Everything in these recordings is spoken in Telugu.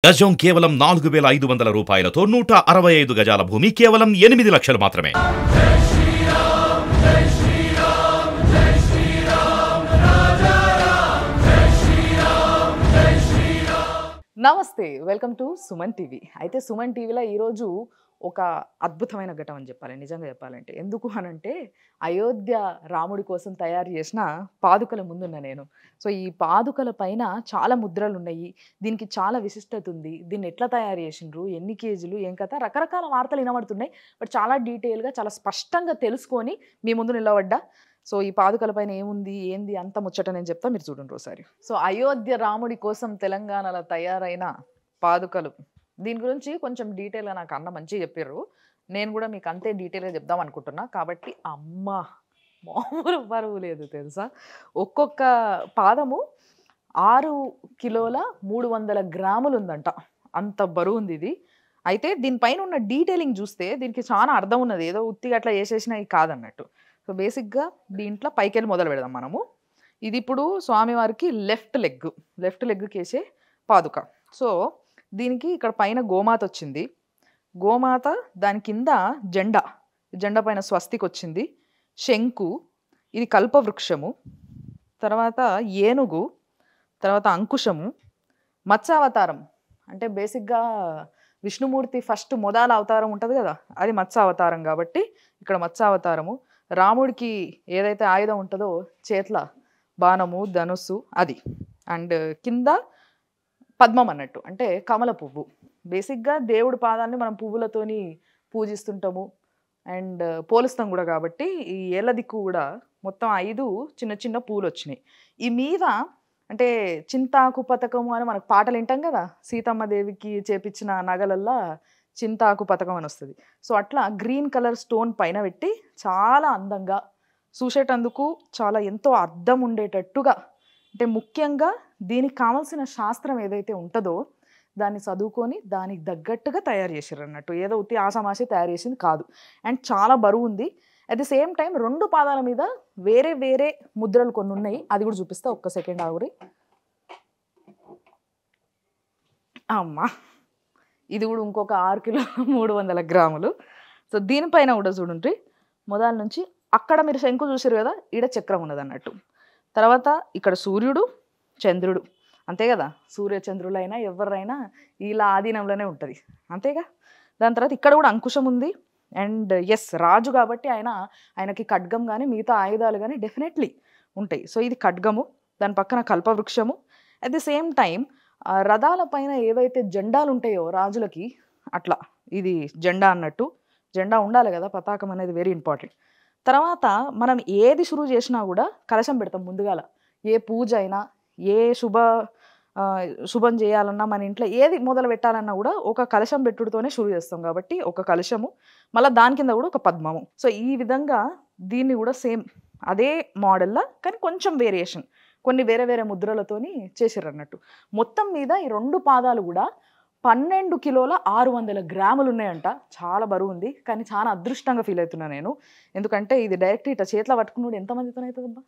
గజం కేవలం 4500 రూపాయలతో 165 గజాల భూమి కేవలం 8 లక్షలు మాత్రమే. నమస్తే, వెల్కమ్ టు సుమన్ టీవీ. అయితే సుమన్ టీవీలో ఈరోజు ఒక అద్భుతమైన ఘటన అని చెప్పాలి, నిజంగా చెప్పాలంటే. ఎందుకు అనంటే అయోధ్య రాముడి కోసం తయారు చేసిన పాదుకల ముందున్న నేను. సో ఈ పాదుకల పైన చాలా ముద్రలు ఉన్నాయి, దీనికి చాలా విశిష్టత ఉంది. దీన్ని ఎట్లా తయారు చేసిండ్రు, ఎన్ని కేజీలు, ఏం కథ, రకరకాల వార్తలు వినబడుతున్నాయి. బట్ చాలా డీటెయిల్గా చాలా స్పష్టంగా తెలుసుకొని మీ ముందు నిలబడ్డా. సో ఈ పాదుకల పైన ఏముంది ఏంది అంత ముచ్చట నేను చెప్తా, మీరు చూడండి ఒకసారి. సో అయోధ్య రాముడి కోసం తెలంగాణలో తయారైన పాదుకలు, దీని గురించి కొంచెం డీటెయిల్గా నాకు అన్న మంచిగా చెప్పారు. నేను కూడా మీకు అంతే డీటెయిల్గా చెప్దాం అనుకుంటున్నా. కాబట్టి అమ్మ మామూలు బరువు లేదు తెలుసా. ఒక్కొక్క పాదము 6 కిలోల 300 గ్రాములు ఉందంట, అంత బరువు ఉంది ఇది. అయితే దీనిపైన ఉన్న డీటెయిలింగ్ చూస్తే దీనికి చాలా అర్థం ఉన్నది, ఏదో ఉత్తిగా అట్లా చేసేసినవి కాదన్నట్టు. సో బేసిక్గా దీంట్లో పైకెళ్ళి మొదలు పెడదాం మనము. ఇది ఇప్పుడు స్వామివారికి లెఫ్ట్ లెగ్కి వేసే పాదుక. సో దీనికి ఇక్కడ పైన గోమాత వచ్చింది, గోమాత దాని కింద జెండా పైన స్వస్తికి వచ్చింది, శంకు, ఇది కల్పవృక్షము, తర్వాత ఏనుగు, తర్వాత అంకుశము, మత్స్యావతారం. అంటే బేసిక్గా విష్ణుమూర్తి ఫస్ట్ మొదల అవతారం ఉంటుంది కదా, అది మత్స్యావతారం కాబట్టి ఇక్కడ మత్స్యావతారము. రాముడికి ఏదైతే ఆయుధం ఉంటుందో చేట్ల బాణము, ధనుస్సు అది. అండ్ కింద పద్మం అన్నట్టు, అంటే కమల పువ్వు. బేసిక్గా దేవుడి పాదాన్ని మనం పువ్వులతోని పూజిస్తుంటాము అండ్ పోలుస్తాం కూడా. కాబట్టి ఈ ఏళ్ళ దిక్కు కూడా మొత్తం 5 చిన్న చిన్న పూలు వచ్చినాయి. ఈ మీద అంటే చింతాకు పథకము అని మనకు పాటలు వింటాం కదా, సీతమ్మ దేవికి చేపించిన నగలల్లా చింతాకు పథకం అని వస్తుంది. సో అట్లా గ్రీన్ కలర్ స్టోన్ పైన పెట్టి చాలా అందంగా చూసేటందుకు చాలా ఎంతో అర్థం ఉండేటట్టుగా, అంటే ముఖ్యంగా దీనికి కావాల్సిన శాస్త్రం ఏదైతే ఉంటుందో దాన్ని చదువుకొని దానికి తగ్గట్టుగా తయారు చేసారు అన్నట్టు. ఏదో ఉత్తి ఆసామాసి తయారు చేసింది కాదు. అండ్ చాలా బరువు ఉంది. అట్ ది సేమ్ టైం 2 పాదాల మీద వేరే వేరే ముద్రలు కొన్ని ఉన్నాయి, అది కూడా చూపిస్తా. ఒక్క సెకండ్ ఆగురి. అమ్మా, ఇది కూడా ఇంకొక 6 కిలో 300 గ్రాములు. సో దీనిపైన కూడా చూడండి, మొదల నుంచి అక్కడ మీరు శంకు చూసారు కదా, ఈడ చక్రం ఉన్నది అన్నట్టు. తర్వాత ఇక్కడ సూర్యుడు, చంద్రుడు, అంతే కదా. సూర్య చంద్రులైనా ఎవరైనా ఇలా ఆధీనంలోనే ఉంటుంది, అంతేగా. దాని తర్వాత ఇక్కడ కూడా అంకుశం ఉంది. అండ్ ఎస్, రాజు కాబట్టి ఆయనకి ఖడ్గం కానీ మిగతా ఆయుధాలు కానీ డెఫినెట్లీ ఉంటాయి. సో ఇది ఖడ్గము, దాని పక్కన కల్పవృక్షము. అట్ ది సేమ్ టైం రథాల పైన ఏవైతే జెండాలు ఉంటాయో రాజులకి, అట్లా ఇది జెండా అన్నట్టు. జెండా ఉండాలి కదా, పతాకం అనేది వెరీ ఇంపార్టెంట్. తర్వాత మనం ఏది షురూ చేసినా కూడా కలశం పెడతాం ముందుగాల. ఏ పూజ అయినా, ఏ శుభం చేయాలన్నా, మన ఇంట్లో ఏది మొదలు పెట్టాలన్నా కూడా ఒక కలశం పెట్టుడుతోనే షురూ చేస్తాం. కాబట్టి ఒక కలశము, మళ్ళీ దాని కింద కూడా ఒక పద్మము. సో ఈ విధంగా దీన్ని కూడా సేమ్ అదే మోడల్లా కానీ కొంచెం వేరియేషన్, కొన్ని వేరే వేరే ముద్రలతోని చేసారు అన్నట్టు. మొత్తం మీద ఈ 2 పాదాలు కూడా 12 కిలోల 600 గ్రాములు ఉన్నాయంట. చాలా బరువు ఉంది, కానీ చాలా అదృష్టంగా ఫీల్ అవుతున్నాను నేను. ఎందుకంటే ఇది డైరెక్ట్ ఇట్లా చేతిలో పట్టుకున్నాడు ఎంతమందితో అవుతుందబ్బా.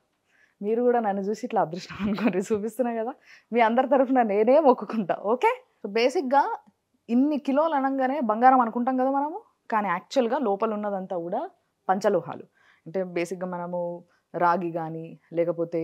మీరు కూడా నన్ను చూసి ఇట్లా అదృష్టం అనుకోండి, చూపిస్తున్నా కదా. మీ అందరి తరఫున నేనే మొక్కుకుంటా, ఓకే. సో బేసిక్గా ఇన్ని కిలోలు అనగానే బంగారం అనుకుంటాం కదా మనము, కానీ యాక్చువల్గా లోపల ఉన్నదంతా కూడా పంచలోహాలు. అంటే బేసిక్గా మనము రాగి కానీ, లేకపోతే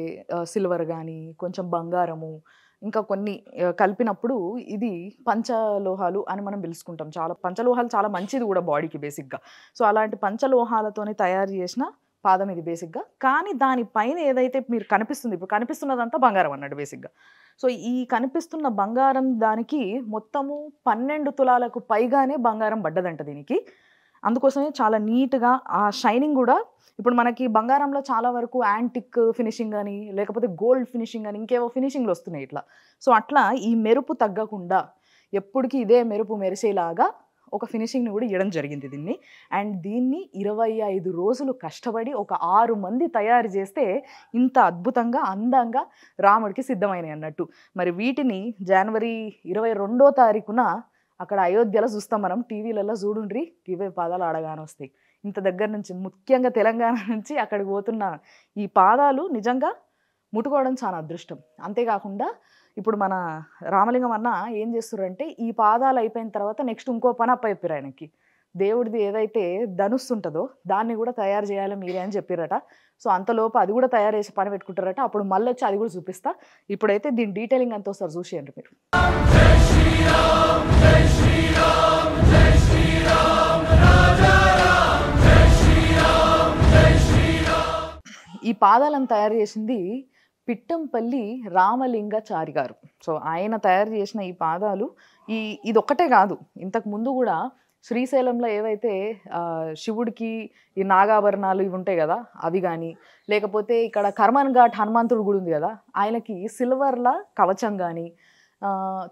సిల్వర్ కానీ, కొంచెం బంగారము, ఇంకా కొన్ని కలిపినప్పుడు ఇది పంచలోహాలు అని మనం పిలుచుకుంటాం. చాలా పంచలోహాలు చాలా మంచిది కూడా బాడీకి బేసిక్గా. సో అలాంటి పంచలోహాలతోని తయారు చేసిన పాదం ఇది బేసిక్గా. కానీ దానిపైన ఏదైతే మీరు కనిపిస్తుంది, ఇప్పుడు కనిపిస్తున్నదంతా బంగారం అన్నట్టు బేసిక్గా. సో ఈ కనిపిస్తున్న బంగారం దానికి మొత్తము 12 తులాలకు పైగానే బంగారం పడ్డదంట దీనికి. అందుకోసమే చాలా నీట్గా ఆ షైనింగ్ కూడా. ఇప్పుడు మనకి బంగారంలో చాలా వరకు యాంటిక్ ఫినిషింగ్ అని, లేకపోతే గోల్డ్ ఫినిషింగ్ అని, ఇంకేవో ఫినిషింగ్లు వస్తున్నాయి ఇట్లా. సో అట్లా ఈ మెరుపు తగ్గకుండా ఎప్పటికీ ఇదే మెరుపు మెరిసేలాగా ఒక ఫినిషింగ్ని కూడా ఇవ్వడం జరిగింది దీన్ని. అండ్ దీన్ని 25 రోజులు కష్టపడి ఒక 6 మంది తయారు చేస్తే ఇంత అద్భుతంగా అందంగా రాముడికి సిద్ధమైనవి అన్నట్టు. మరి వీటిని జనవరి 22వ తారీఖున అక్కడ అయోధ్యలో చూస్తాం మనం, టీవీలలో చూడుండ్రి, ఇవే పాదాలు ఆడగానే వస్తాయి. ఇంత దగ్గర నుంచి, ముఖ్యంగా తెలంగాణ నుంచి అక్కడికి పోతున్న ఈ పాదాలు నిజంగా ముట్టుకోవడం చాలా అదృష్టం. అంతేకాకుండా ఇప్పుడు మన రామలింగం అన్న ఏం చేస్తున్నారంటే ఈ పాదాలు అయిపోయిన తర్వాత నెక్స్ట్ ఇంకో పని అప్పయిపోయారు ఆయనకి. దేవుడిది ఏదైతే ధనుస్సు ఉంటుందో దాన్ని కూడా తయారు చేయాలి మీరే అని చెప్పారట. సో అంతలోపు అది కూడా తయారు చేసి పని పెట్టుకుంటారట. అప్పుడు మళ్ళీ వచ్చి అది కూడా చూపిస్తా. ఇప్పుడైతే దీని డీటెయిలింగ్ అంతా ఒకసారి చూసేయండి మీరు. ఈ పాదాలను తయారు చేసింది పిట్టంపల్లి రామలింగాచారి గారు. సో ఆయన తయారు చేసిన ఈ పాదాలు ఇది ఒక్కటే కాదు, ఇంతకు ముందు కూడా శ్రీశైలంలో ఏవైతే శివుడికి ఈ నాగాభరణాలు ఇవి ఉంటాయి కదా అవి కానీ, లేకపోతే ఇక్కడ కర్మన్ ఘాట్ హనుమంతుడు గుడి ఉంది కదా ఆయనకి సిల్వర్ల కవచం కానీ,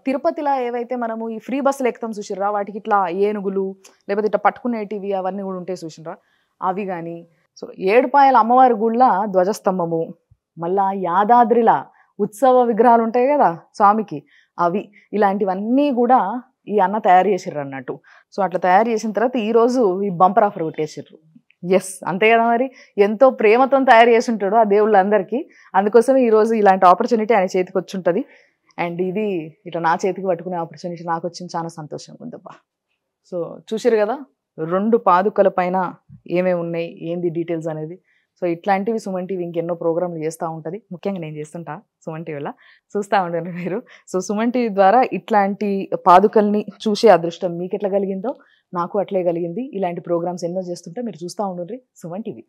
తిరుపతిలో ఏవైతే మనము ఈ ఫ్రీ బస్సులు ఎక్కుతాం చూసిర్రా వాటికి ఇట్లా ఏనుగులు లేకపోతే ఇట్లా పట్టుకునేటివి అవన్నీ కూడా ఉంటాయి చూసినరా అవి కానీ. సో ఏడుపాయల అమ్మవారి గుళ్ళ ధ్వజస్తంభము, మళ్ళా యాదాద్రిలా ఉత్సవ విగ్రహాలు ఉంటాయి కదా స్వామికి అవి, ఇలాంటివన్నీ కూడా ఈ అన్న తయారు చేసిర్రు అన్నట్టు. సో అట్లా తయారు చేసిన తర్వాత ఈరోజు ఈ బంపర్ ఆఫర్ కొట్టేసిర్రు. ఎస్ అంతే కదా, మరి ఎంతో ప్రేమతో తయారు చేసి ఉంటాడు ఆ దేవుళ్ళందరికీ. అందుకోసమే ఈరోజు ఇలాంటి ఆపర్చునిటీ ఆయన చేతికి వచ్చి ఉంటుంది. అండ్ ఇది ఇట్లా నా చేతికి పట్టుకునే ఆపర్చునిటీ నాకు వచ్చింది, చాలా సంతోషంగా ఉందబ్బా. సో చూసారు కదా 2 పాదుకల పైన ఏమేమి ఉన్నాయి ఏంది డీటెయిల్స్ అనేది. సో ఇట్లాంటివి సుమన్ టీవీ ఇంకెన్నో ప్రోగ్రాంలు చేస్తూ ఉంటుంది. ముఖ్యంగా నేను చేస్తుంటా సుమన్ టీవీలో, చూస్తూ ఉంటాను మీరు. సో సుమన్ టీవీ ద్వారా ఇట్లాంటి పాదుకల్ని చూసే అదృష్టం మీకు ఎట్లా కలిగిందో నాకు అట్లే కలిగింది. ఇలాంటి ప్రోగ్రామ్స్ ఎన్నో చేస్తుంటే మీరు చూస్తూ ఉండండి సుమన్ టీవీ.